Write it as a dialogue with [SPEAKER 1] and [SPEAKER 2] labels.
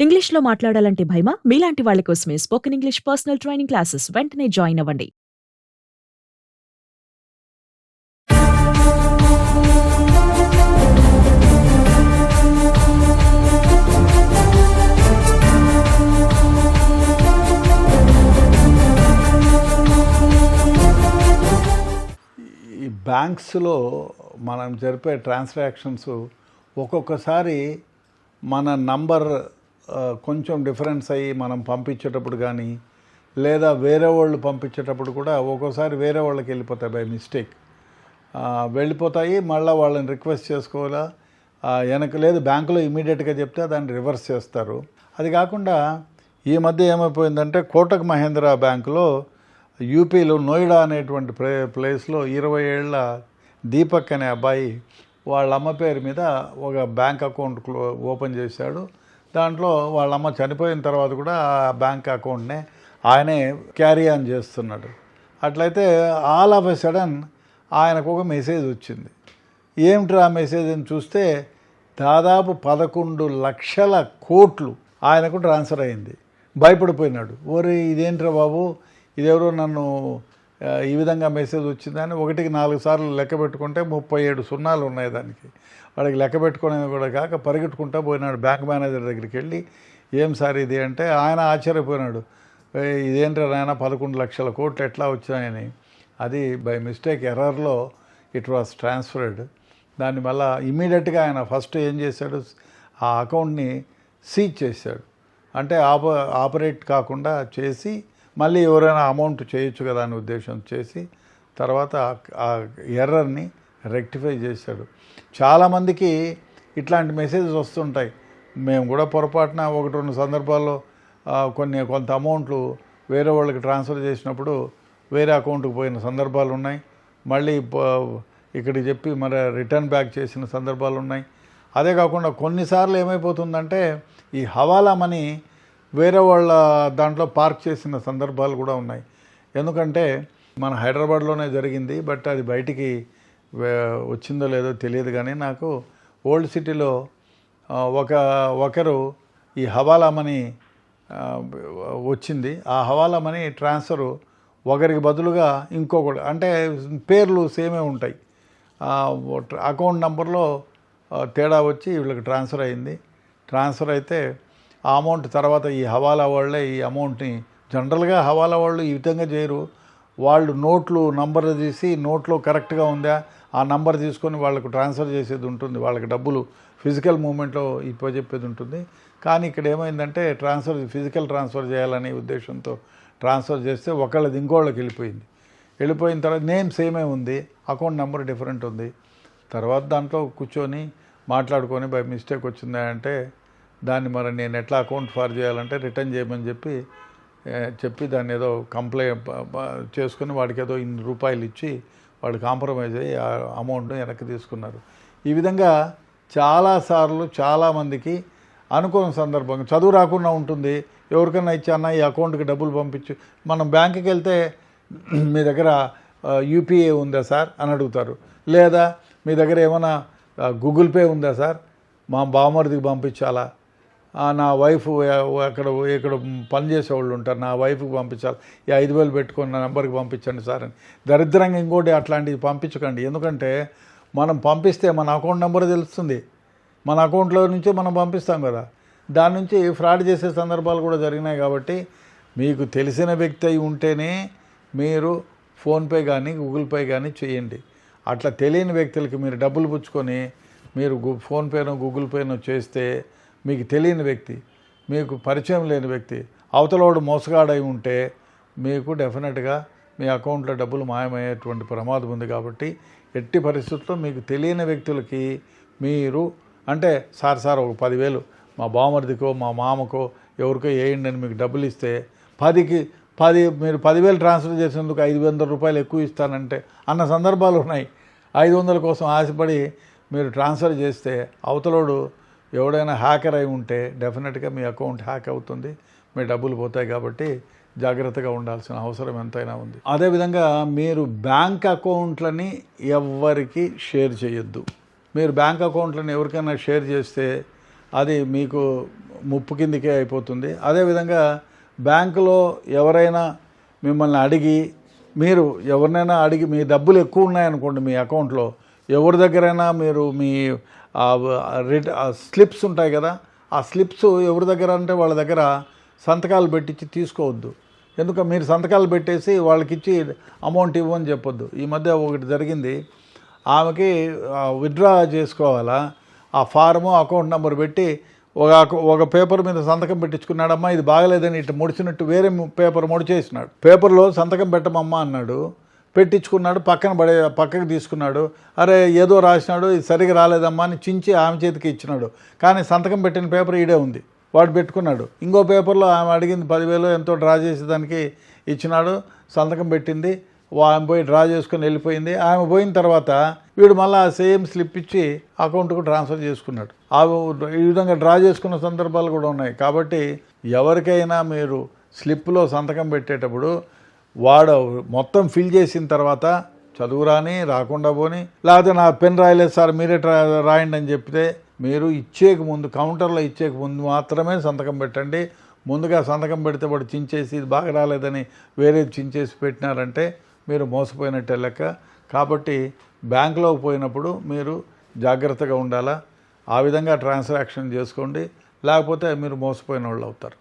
[SPEAKER 1] ఇంగ్లీష్‌లో మాట్లాడాలంటే భయమా? మీలాంటి వాళ్ళ కోసమే spoken English personal training classes వెంటనే జాయిన్ అవ్వండి.
[SPEAKER 2] ఈ బ్యాంక్స్లో మనం జరిపే ట్రాన్సాక్షన్స్ ఒక్కొక్కసారి మన నంబర్ కొంచెం డిఫరెన్స్ అయ్యి మనం పంపించేటప్పుడు కానీ లేదా వేరే వాళ్ళు పంపించేటప్పుడు కూడా ఒక్కోసారి వేరే వాళ్ళకి వెళ్ళిపోతాయి బై మిస్టేక్ వెళ్ళిపోతాయి. మళ్ళీ వాళ్ళని రిక్వెస్ట్ చేసుకోవాలా వెనక లేదు బ్యాంకులో ఇమీడియట్గా చెప్తే దాన్ని రివర్స్ చేస్తారు. అది కాకుండా ఈ మధ్య ఏమైపోయిందంటే కోటక్ మహేంద్ర బ్యాంకులో యూపీలో నోయిడా అనేటువంటి ప్లేస్లో 20 ఏళ్ల దీపక్ అనే అబ్బాయి వాళ్ళ అమ్మ పేరు మీద ఒక బ్యాంక్ అకౌంట్ ఓపెన్ చేశాడు. దాంట్లో వాళ్ళ అమ్మ చనిపోయిన తర్వాత కూడా ఆ బ్యాంక్ అకౌంట్నే ఆయనే క్యారీ ఆన్ చేస్తున్నాడు. అట్లయితే ఆల్ ఆఫ్ ఎ సడన్ ఆయనకు ఒక మెసేజ్ వచ్చింది. ఏమిటి ఆ మెసేజ్ అని చూస్తే దాదాపు 11 లక్షల కోట్లు ఆయనకు ట్రాన్స్ఫర్ అయింది. భయపడిపోయినాడు. ఓరే ఇదేంట్రా బాబు, ఇదెవరో నన్ను ఈ విధంగా మెసేజ్ వచ్చిందని 1కి 4 సార్లు లెక్క పెట్టుకుంటే 37 సున్నాలు ఉన్నాయి దానికి. వాడికి లెక్క పెట్టుకునేది కూడా కాక పరిగెట్టుకుంటూ పోయినాడు బ్యాంక్ మేనేజర్ దగ్గరికి వెళ్ళి, ఏం సార్ ఇది అంటే ఆయన ఆశ్చర్యపోయినాడు. ఇదేంట్రా నాయన 11 లక్షల కోట్లు ఎట్లా వచ్చాయని. అది బై మిస్టేక్ ఎర్రర్లో ఇట్ వాస్ ట్రాన్స్ఫర్డ్. దాన్ని మళ్ళీ ఇమ్మీడియట్గా ఆయన ఫస్ట్ ఏం చేశాడు, ఆ అకౌంట్ని సీజ్ చేశాడు. అంటే ఆపరేట్ కాకుండా చేసి మళ్ళీ ఎవరైనా అమౌంట్ చేయొచ్చు కదా అనే ఉద్దేశం చేసి తర్వాత ఆ ఎర్రర్ని రెక్టిఫై చేశాడు. చాలామందికి ఇట్లాంటి మెసేజెస్ వస్తుంటాయి. మేము కూడా పొరపాటున 1-2 సందర్భాల్లో కొంత అమౌంట్లు వేరే వాళ్ళకి ట్రాన్స్ఫర్ చేసినప్పుడు వేరే అకౌంట్కి పోయిన సందర్భాలు ఉన్నాయి. మళ్ళీ ఇక్కడికి చెప్పి మరి రిటర్న్ బ్యాక్ చేసిన సందర్భాలు ఉన్నాయి. అదే కాకుండా కొన్నిసార్లు ఏమైపోతుందంటే ఈ హవాలా మనీ వేరే వాళ్ళ దాంట్లో పార్క్ చేసిన సందర్భాలు కూడా ఉన్నాయి. ఎందుకంటే మన హైదరాబాద్లోనే జరిగింది, బట్ అది బయటికి వచ్చిందో లేదో తెలియదు. కానీ నాకు ఓల్డ్ సిటీలో ఒకరు ఈ హవాలా మనీ వచ్చింది. ఆ హవాలా మనీ ట్రాన్స్ఫరు ఒకరికి బదులుగా ఇంకొకటి, అంటే పేర్లు సేమే ఉంటాయి, అకౌంట్ నెంబర్లో తేడా వచ్చి వీళ్ళకి ట్రాన్స్ఫర్ అయింది. ట్రాన్స్ఫర్ అయితే ఆ అమౌంట్ తర్వాత ఈ హవాలా వాళ్ళే ఈ అమౌంట్ని, జనరల్గా హవాలా వాళ్ళు ఈ విధంగా చేయరు. వాళ్ళు నోట్లు నంబర్ తీసి నోట్లో కరెక్ట్గా ఉందా ఆ నంబర్ తీసుకొని వాళ్ళకు ట్రాన్స్ఫర్ చేసేది ఉంటుంది. వాళ్ళకి డబ్బులు ఫిజికల్ మూమెంట్లో చెప్పేది ఉంటుంది. కానీ ఇక్కడ ఏమైందంటే ఫిజికల్ ట్రాన్స్ఫర్ చేయాలనే ఉద్దేశంతో ట్రాన్స్ఫర్ చేస్తే ఒకళ్ళది ఇంకోళ్ళకి వెళ్ళిపోయిన తర్వాత నేమ్ సేమే ఉంది, అకౌంట్ నెంబర్ డిఫరెంట్ ఉంది. తర్వాత దాంట్లో కూర్చొని మాట్లాడుకొని బై మిస్టేక్ వచ్చిందా అంటే దాన్ని మరి నేను ఎట్లా అకౌంట్ ఫార్ చేయాలంటే రిటర్న్ చేయమని చెప్పి దాన్ని ఏదో కంప్లైంట్ చేసుకుని వాడికి ఏదో ₹2 ఇచ్చి వాడు కాంప్రమైజ్ అయ్యి ఆ అమౌంట్ను వెనక్కి తీసుకున్నారు. ఈ విధంగా చాలాసార్లు చాలామందికి అనుకోని సందర్భంగా చదువు రాకుండా ఉంటుంది. ఎవరికైనా ఇచ్చానా ఈ అకౌంట్కి డబ్బులు పంపించు. మనం బ్యాంకుకి వెళ్తే మీ దగ్గర యూపీఐ ఉందా సార్ అని అడుగుతారు. లేదా మీ దగ్గర ఏమైనా గూగుల్ పే ఉందా సార్, మా బావమరిదికి పంపించాలా, నా వైఫ్ ఇక్కడ పనిచేసేవాళ్ళు ఉంటారు, నా వైఫ్కి పంపించాలి, ఈ 5,000 పెట్టుకొని నా నెంబర్కి పంపించండి సార్ అని. దరిద్రంగా ఇంకోటి అట్లాంటివి పంపించకండి. ఎందుకంటే మనం పంపిస్తే మన అకౌంట్ నెంబర్ తెలుస్తుంది, మన అకౌంట్లో నుంచే మనం పంపిస్తాం కదా. దాని నుంచి ఫ్రాడ్ చేసే సందర్భాలు కూడా జరిగినాయి. కాబట్టి మీకు తెలిసిన వ్యక్తి అయి ఉంటేనే మీరు ఫోన్పే కానీ గూగుల్ పే కానీ చేయండి. అట్లా తెలియని వ్యక్తులకి మీరు డబ్బులు పుచ్చుకొని మీరు ఫోన్పేనో గూగుల్ పేనో చేస్తే మీకు తెలియని వ్యక్తి, మీకు పరిచయం లేని వ్యక్తి, అవతలోడు మోసగాడై ఉంటే మీకు డెఫినెట్గా మీ అకౌంట్లో డబ్బులు మాయమయ్యేటువంటి ప్రమాదం ఉంది. కాబట్టి ఎట్టి పరిస్థితుల్లో మీకు తెలియని వ్యక్తులకి మీరు అంటే సార్ ఒక 10,000 మా బావమరిదికో మా మామకో ఎవరికో వేయండి అని మీకు డబ్బులు ఇస్తే మీరు 10,000 ట్రాన్స్ఫర్ చేసేందుకు ₹500 ఎక్కువ ఇస్తానంటే అన్న సందర్భాలు ఉన్నాయి. 500 కోసం ఆశపడి మీరు ట్రాన్స్ఫర్ చేస్తే అవతలోడు ఎవడైనా హ్యాకర్ అయి ఉంటే డెఫినెట్గా మీ అకౌంట్ హ్యాక్ అవుతుంది, మీ డబ్బులు పోతాయి. కాబట్టి జాగ్రత్తగా ఉండాల్సిన అవసరం ఎంతైనా ఉంది. అదేవిధంగా మీరు బ్యాంక్ అకౌంట్లని ఎవ్వరికి షేర్ చేయొద్దు. మీరు బ్యాంక్ అకౌంట్లను ఎవరికైనా షేర్ చేస్తే అది మీకు ముప్పు కిందికే అయిపోతుంది. అదేవిధంగా బ్యాంకులో ఎవరైనా మిమ్మల్ని అడిగి, మీరు ఎవరినైనా అడిగి మీ డబ్బులు ఎక్కువ ఉన్నాయనుకోండి మీ అకౌంట్లో, ఎవరి దగ్గరైనా మీరు మీ స్లిప్స్ ఉంటాయి కదా, ఆ స్లిప్స్ ఎవరి దగ్గర అంటే వాళ్ళ దగ్గర సంతకాలు పెట్టించి తీసుకోవద్దు. ఎందుకంటే మీరు సంతకాలు పెట్టేసి వాళ్ళకి ఇచ్చి అమౌంట్ ఇవ్వని చెప్పొద్దు. ఈ మధ్య ఒకటి జరిగింది, ఆమెకి విత్డ్రా చేసుకోవాలా, ఆ ఫారము అకౌంట్ నెంబర్ పెట్టి ఒక పేపర్ మీద సంతకం పెట్టించుకున్నాడమ్మా, ఇది బాగలేదని ఇట్లా ముడిచినట్టు వేరే పేపర్ ముడిచేసినాడు. పేపర్లో సంతకం పెట్టమమ్మా అన్నాడు, పెట్టించుకున్నాడు, పక్కకి తీసుకున్నాడు. అరే ఏదో రాసినాడు, ఇది సరిగా రాలేదమ్మా అని చించి ఆమె చేతికి ఇచ్చినాడు. కానీ సంతకం పెట్టిన పేపర్ ఈడే ఉంది, వాడు పెట్టుకున్నాడు. ఇంకో పేపర్లో ఆమె అడిగింది 10,000 ఎంతో డ్రా చేసేదానికి ఇచ్చినాడు, సంతకం పెట్టింది, ఆమె పోయి డ్రా చేసుకుని వెళ్ళిపోయింది. ఆమె పోయిన తర్వాత వీడు మళ్ళీ ఆ సేమ్ స్లిప్ ఇచ్చి అకౌంట్కు ట్రాన్స్ఫర్ చేసుకున్నాడు. ఈ విధంగా డ్రా చేసుకున్న సందర్భాలు కూడా ఉన్నాయి. కాబట్టి ఎవరికైనా మీరు స్లిప్లో సంతకం పెట్టేటప్పుడు వాడు మొత్తం ఫిల్ చేసిన తర్వాత చదువురాని రాకుండా పోని, లేకపోతే నా పెన్ రాయలేదు సార్ మీరే రాయండి అని చెప్తే, మీరు ఇచ్చేక ముందు కౌంటర్లో ఇచ్చేక ముందు మాత్రమే సంతకం పెట్టండి. ముందుగా సంతకం పెడితే వాడు చించేసి ఇది బాగా రాలేదని వేరేది చించేసి పెట్టినారంటే మీరు మోసపోయినట్టే లెక్క. కాబట్టి బ్యాంకులోకి పోయినప్పుడు మీరు జాగ్రత్తగా ఉండాలా. ఆ విధంగా ట్రాన్సాక్షన్ చేసుకోండి, లేకపోతే మీరు మోసపోయిన వాళ్ళు అవుతారు.